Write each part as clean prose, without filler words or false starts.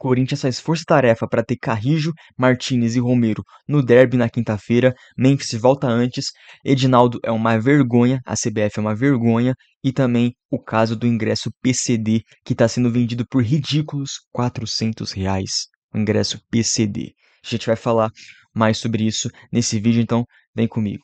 Corinthians faz força-tarefa para ter Carrijo, Martinez e Romero no derby na quinta-feira. Memphis volta antes. Edinaldo é uma vergonha, a CBF é uma vergonha. E também o caso do ingresso PCD, que está sendo vendido por ridículos R$ 400. O ingresso PCD. A gente vai falar mais sobre isso nesse vídeo, então vem comigo.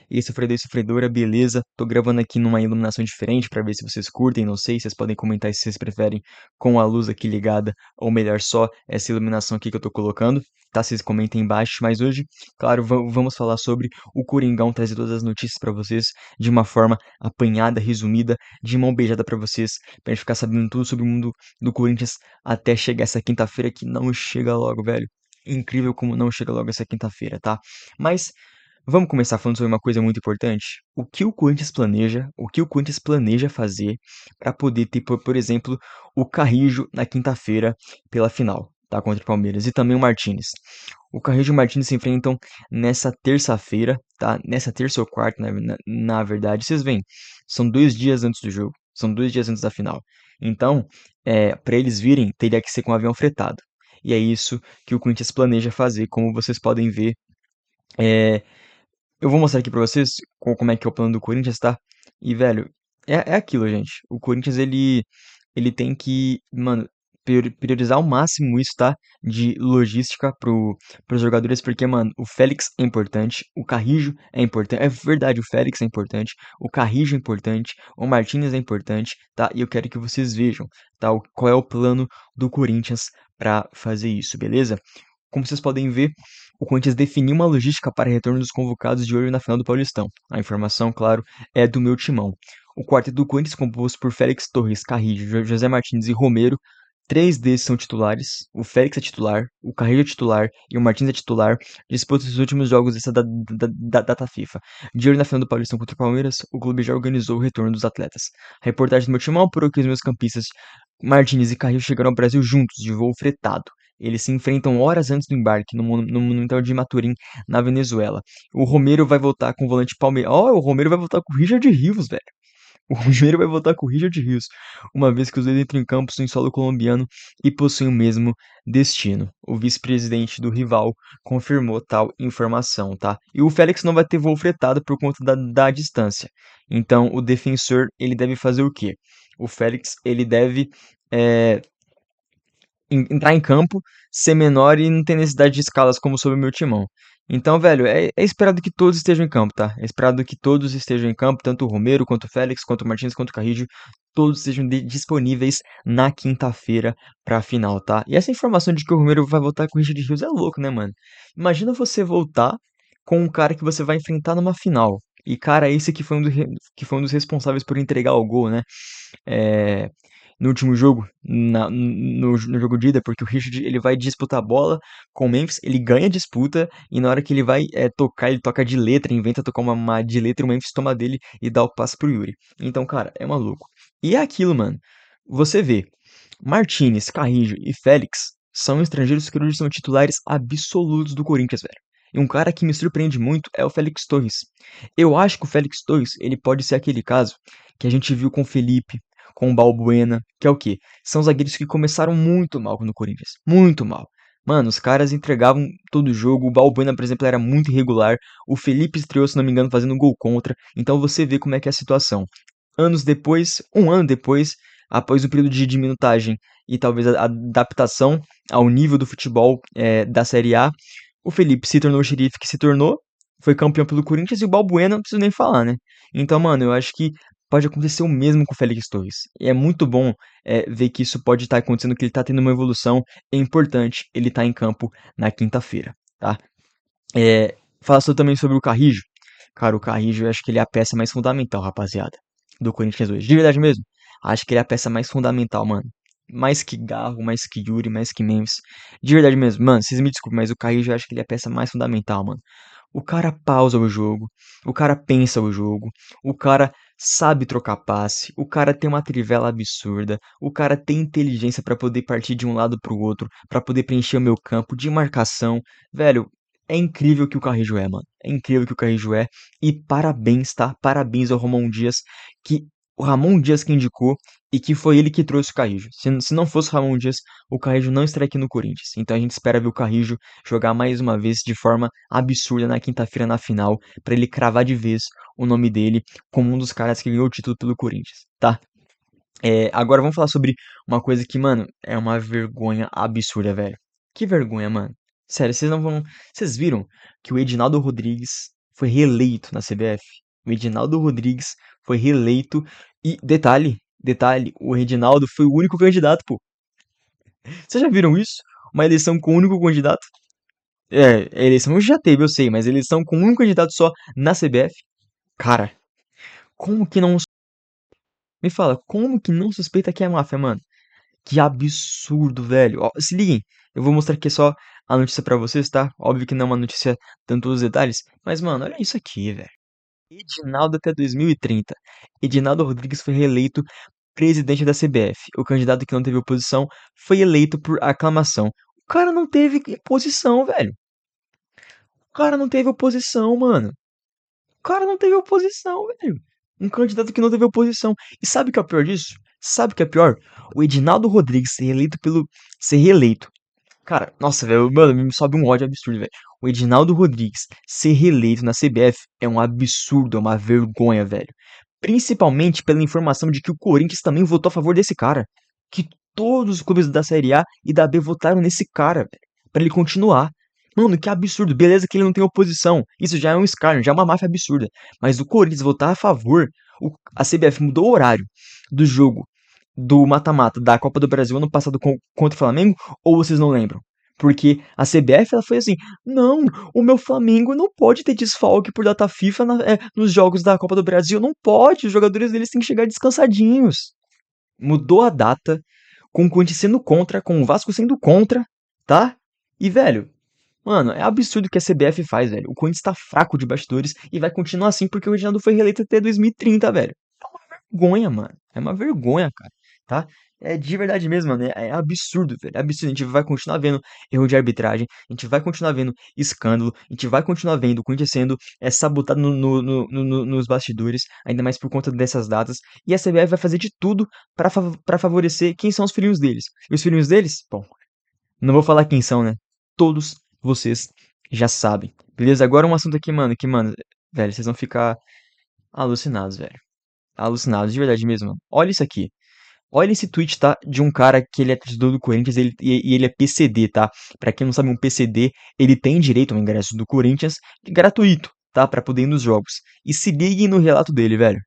Esse é o Freire Sofredora, beleza? Tô gravando aqui numa iluminação diferente pra ver se vocês curtem, não sei, vocês podem comentar se vocês preferem com a luz aqui ligada ou melhor só essa iluminação aqui que eu tô colocando, tá? Vocês comentem embaixo, mas hoje, claro, vamos falar sobre o Coringão, trazer todas as notícias pra vocês de uma forma apanhada, resumida, de mão beijada pra vocês, pra gente ficar sabendo tudo sobre o mundo do Corinthians até chegar essa quinta-feira que não chega logo, velho. Incrível como não chega logo essa quinta-feira, tá? Mas vamos começar falando sobre uma coisa muito importante. O que o Corinthians planeja fazer para poder ter, por exemplo, o Carrijo na quinta-feira pela final, tá? Contra o Palmeiras. E também o Martinez. O Carrijo e o Martinez se enfrentam nessa terça-feira, tá? Nessa terça ou quarta, na verdade. Vocês veem, são 2 dias antes do jogo. São 2 dias antes da final. Então, para eles virem, teria que ser com um avião fretado. E é isso que o Corinthians planeja fazer, como vocês podem ver. É, eu vou mostrar aqui pra vocês como é que é o plano do Corinthians, tá? E, velho, é aquilo, gente. O Corinthians, ele tem que, mano, priorizar ao máximo isso, tá? De logística pros jogadores, porque, mano, o Félix é importante, o Carrijo é importante. É verdade, o Félix é importante, o Carrijo é importante, o Martinez é importante, tá? E eu quero que vocês vejam, tá? Qual é o plano do Corinthians pra fazer isso, beleza? Como vocês podem ver, o Corinthians definiu uma logística para retorno dos convocados de olho na final do Paulistão. A informação, claro, é do meu timão. O quarteto do Corinthians, composto por Félix Torres, Carrillo, José Martins e Romero, 3 desses são titulares. O Félix é titular, o Carrillo é titular e o Martins é titular. Disputa os últimos jogos dessa data FIFA. De olho na final do Paulistão contra o Palmeiras, o clube já organizou o retorno dos atletas. A reportagem do meu timão apurou que os meus campistas Martins e Carrillo chegaram ao Brasil juntos, de voo fretado. Eles se enfrentam horas antes do embarque no Monumental de Maturim, na Venezuela. O Romero vai voltar com o volante Palmeiras. O Romero vai voltar com o Richard Rios, velho. O Romero vai voltar com o Richard Rios, uma vez que os dois entram em campo em solo colombiano e possuem o mesmo destino. O vice-presidente do rival confirmou tal informação, tá? E o Félix não vai ter voo fretado por conta da distância. Então, o defensor, ele deve fazer o quê? O Félix, ele deve é, entrar em campo, ser menor e não ter necessidade de escalas como sob o meu timão. Então, velho, é esperado que todos estejam em campo, tá? É esperado que todos estejam em campo, tanto o Romero, quanto o Félix, quanto o Martins, quanto o Carrillo, todos estejam disponíveis na quinta-feira pra final, tá? E essa informação de que o Romero vai voltar com o Richard Rios é louco, né, mano? Imagina você voltar com um cara que você vai enfrentar numa final. E, cara, esse que foi um dos responsáveis por entregar o gol, né? É, no último jogo, no jogo de ida, porque o Richard ele vai disputar a bola com o Memphis, ele ganha a disputa e na hora que ele vai tocar, ele toca de letra, inventa tocar uma de letra, o Memphis toma dele e dá o passe pro Yuri. Então, cara, é maluco. E é aquilo, mano. Você vê, Martinez, Carrillo e Félix são estrangeiros que hoje são titulares absolutos do Corinthians, velho. E um cara que me surpreende muito é o Félix Torres. Eu acho que o Félix Torres, ele pode ser aquele caso que a gente viu com o Felipe, com o Balbuena, que é o quê? São zagueiros que começaram muito mal no Corinthians. Muito mal. Mano, os caras entregavam todo o jogo. O Balbuena, por exemplo, era muito irregular. O Felipe estreou, se não me engano, fazendo um gol contra. Então você vê como é que é a situação. Anos depois, um ano depois, após o período de minutagem e talvez a adaptação ao nível do futebol da Série A, o Felipe se tornou o xerife que se tornou, foi campeão pelo Corinthians e o Balbuena não preciso nem falar, né? Então, mano, eu acho que pode acontecer o mesmo com o Félix Torres. E é muito bom ver que isso pode estar acontecendo, que ele está tendo uma evolução. É importante ele estar em campo na quinta-feira, tá? Fala também sobre o Carrijo. Cara, o Carrijo eu acho que ele é a peça mais fundamental, rapaziada, do Corinthians hoje. De verdade mesmo. Acho que ele é a peça mais fundamental, mano. Mais que Garro, mais que Yuri, mais que Memphis. De verdade mesmo. Mano, vocês me desculpem, mas o Carrijo eu acho que ele é a peça mais fundamental, mano. O cara pausa o jogo, o cara pensa o jogo, o cara sabe trocar passe, o cara tem uma trivela absurda, o cara tem inteligência pra poder partir de um lado pro outro, pra poder preencher o meu campo de marcação. Velho, é incrível que o Carrijo é, mano. É incrível que o Carrijo é. E parabéns, tá? Parabéns ao Romão Dias, que o Ramon Dias que indicou e que foi ele que trouxe o Carrijo. Se não fosse o Ramon Dias, o Carrijo não estaria aqui no Corinthians. Então a gente espera ver o Carrijo jogar mais uma vez de forma absurda na quinta-feira na final, pra ele cravar de vez o nome dele como um dos caras que ganhou o título pelo Corinthians, tá? Agora vamos falar sobre uma coisa que, mano, é uma vergonha absurda, velho. Que vergonha, mano. Sério, vocês não vão. Vocês viram que o Edinaldo Rodrigues foi reeleito na CBF? O Edinaldo Rodrigues foi reeleito. E, detalhe, o Edinaldo foi o único candidato, pô. Vocês já viram isso? Uma eleição com um único candidato? Eleição já teve, eu sei, mas eleição com um candidato só na CBF? Cara, como que não. Me fala, como que não suspeita que é máfia, mano? Que absurdo, velho. Ó, se liguem, eu vou mostrar aqui só a notícia pra vocês, tá? Óbvio que não é uma notícia tanto os detalhes, mas, mano, olha isso aqui, velho. Edinaldo até 2030. Edinaldo Rodrigues foi reeleito presidente da CBF. O candidato que não teve oposição foi eleito por aclamação. O cara não teve oposição, velho. O cara não teve oposição, mano. O cara não teve oposição, velho. Um candidato que não teve oposição. E sabe o que é o pior disso? Sabe o que é pior? O Edinaldo Rodrigues ser reeleito. Cara, nossa, velho, mano, me sobe um ódio absurdo, velho. O Edinaldo Rodrigues ser reeleito na CBF é um absurdo, é uma vergonha, velho. Principalmente pela informação de que o Corinthians também votou a favor desse cara. Que todos os clubes da Série A e da B votaram nesse cara, velho. Pra ele continuar. Mano, que absurdo. Beleza que ele não tem oposição. Isso já é um escárnio, já é uma máfia absurda. Mas o Corinthians votar a favor. A CBF mudou o horário do jogo do mata-mata da Copa do Brasil ano passado contra o Flamengo, ou vocês não lembram? Porque a CBF ela foi assim: não, o meu Flamengo não pode ter desfalque por data FIFA nos jogos da Copa do Brasil, não pode, os jogadores deles têm que chegar descansadinhos. Mudou a data, com o Corinthians sendo contra, com o Vasco sendo contra, tá? E velho, mano, é absurdo o que a CBF faz, velho. O Corinthians tá fraco de bastidores e vai continuar assim porque o Reginaldo foi reeleito até 2030, velho. Vergonha, mano. É uma vergonha, cara, tá? É de verdade mesmo, mano. É absurdo, velho. É absurdo. A gente vai continuar vendo erro de arbitragem. A gente vai continuar vendo escândalo. A gente vai continuar vendo o Corinthians sendo sabotado nos bastidores. Ainda mais por conta dessas datas. E a CBF vai fazer de tudo pra favorecer quem são os filhinhos deles. E os filhinhos deles? Bom, não vou falar quem são, né? Todos vocês já sabem. Beleza? Agora um assunto aqui, mano. Que, mano, velho, vocês vão ficar alucinados, velho. Alucinados, de verdade mesmo, mano. Olha isso aqui. Olha esse tweet, tá? De um cara que ele é torcedor do Corinthians e ele é PCD, tá? Pra quem não sabe, um PCD, ele tem direito ao ingresso do Corinthians gratuito, tá? Pra poder ir nos jogos. E se liguem no relato dele, velho.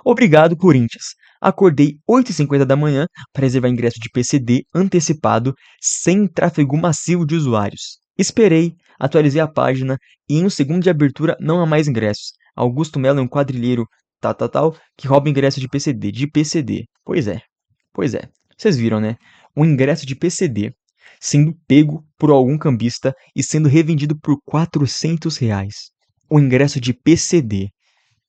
Obrigado, Corinthians. Acordei 8h50 da manhã para reservar ingresso de PCD antecipado sem tráfego massivo de usuários. Esperei, atualizei a página e em um segundo de abertura não há mais ingressos. Augusto Melo é um quadrilheiro tal, que rouba ingresso de PCD. Pois é. Vocês viram, né? Um ingresso de PCD sendo pego por algum cambista e sendo revendido por R$ 400. O ingresso de PCD.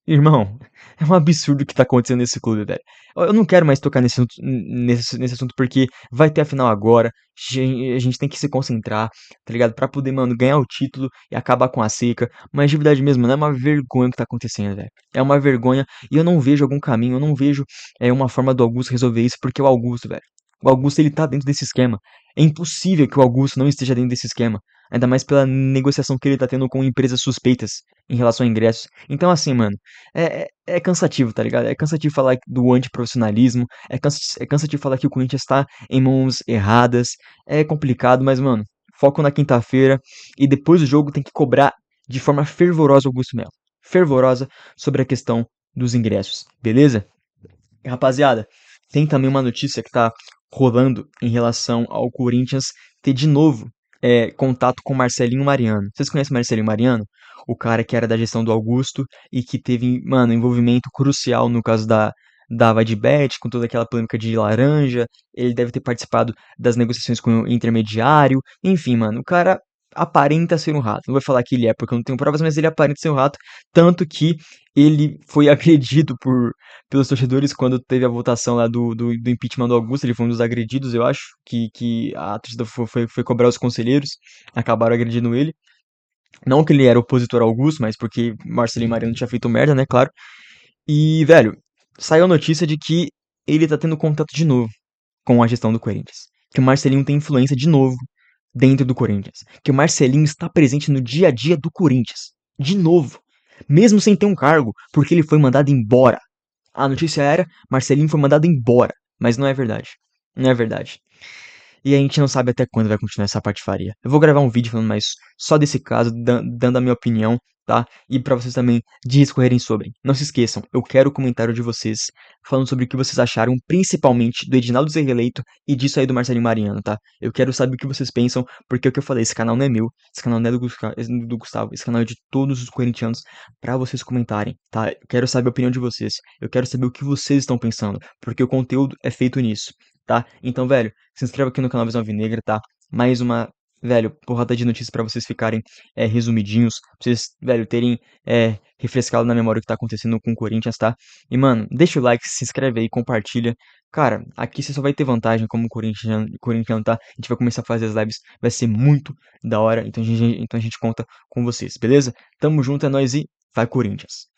Irmão, é um absurdo o que tá acontecendo nesse clube, velho. Eu não quero mais tocar nesse assunto porque vai ter a final agora. A gente tem que se concentrar, tá ligado? Pra poder, mano, ganhar o título e acabar com a seca. Mas de verdade mesmo, não é uma vergonha o que tá acontecendo, velho. É uma vergonha e eu não vejo algum caminho, eu não vejo uma forma do Augusto resolver isso porque é o Augusto, velho. O Augusto, ele tá dentro desse esquema. É impossível que o Augusto não esteja dentro desse esquema. Ainda mais pela negociação que ele tá tendo com empresas suspeitas em relação a ingressos. Então, assim, mano, é cansativo, tá ligado? É cansativo falar do antiprofissionalismo, é cansativo falar que o Corinthians tá em mãos erradas, é complicado, mas, mano, foco na quinta-feira e depois do jogo tem que cobrar de forma fervorosa o Augusto Melo. Fervorosa sobre a questão dos ingressos, beleza? Rapaziada, tem também uma notícia que tá rolando em relação ao Corinthians ter de novo contato com Marcelinho Mariano. Vocês conhecem Marcelinho Mariano? O cara que era da gestão do Augusto e que teve, mano, envolvimento crucial no caso da Vadibet, com toda aquela polêmica de laranja. Ele deve ter participado das negociações com o intermediário. Enfim, mano, o cara aparenta ser um rato. Não vou falar que ele é, porque eu não tenho provas, mas ele aparenta ser um rato. Tanto que ele foi agredido pelos torcedores quando teve a votação lá do impeachment do Augusto. Ele foi um dos agredidos, eu acho, que a torcida foi cobrar os conselheiros, acabaram agredindo ele. Não que ele era opositor ao Augusto, mas porque Marcelinho Mariano tinha feito merda, né, claro. E, velho, saiu a notícia de que ele tá tendo contato de novo com a gestão do Corinthians. Que o Marcelinho tem influência de novo dentro do Corinthians. Que o Marcelinho está presente no dia a dia do Corinthians. De novo. Mesmo sem ter um cargo, porque ele foi mandado embora. A notícia era: Marcelinho foi mandado embora. Mas não é verdade. Não é verdade. E a gente não sabe até quando vai continuar essa patifaria. Eu vou gravar um vídeo falando mais só desse caso, dando a minha opinião, tá? E pra vocês também discorrerem sobre. Não se esqueçam, eu quero o comentário de vocês falando sobre o que vocês acharam, principalmente do Edinaldo ser reeleito e disso aí do Marcelinho Mariano, tá? Eu quero saber o que vocês pensam, porque é o que eu falei, esse canal não é meu, esse canal não é do Gustavo, esse canal é de todos os corintianos pra vocês comentarem, tá? Eu quero saber a opinião de vocês, eu quero saber o que vocês estão pensando, porque o conteúdo é feito nisso, tá? Então, velho, se inscreva aqui no canal Visão Alvinegra, tá? Mais uma, velho, porrada de notícias pra vocês ficarem resumidinhos, pra vocês, velho, terem refrescado na memória o que tá acontecendo com o Corinthians, tá? E, mano, deixa o like, se inscreve aí, compartilha. Cara, aqui você só vai ter vantagem como corintiano, tá? A gente vai começar a fazer as lives, vai ser muito da hora, então a gente conta com vocês, beleza? Tamo junto, é nóis e vai Corinthians!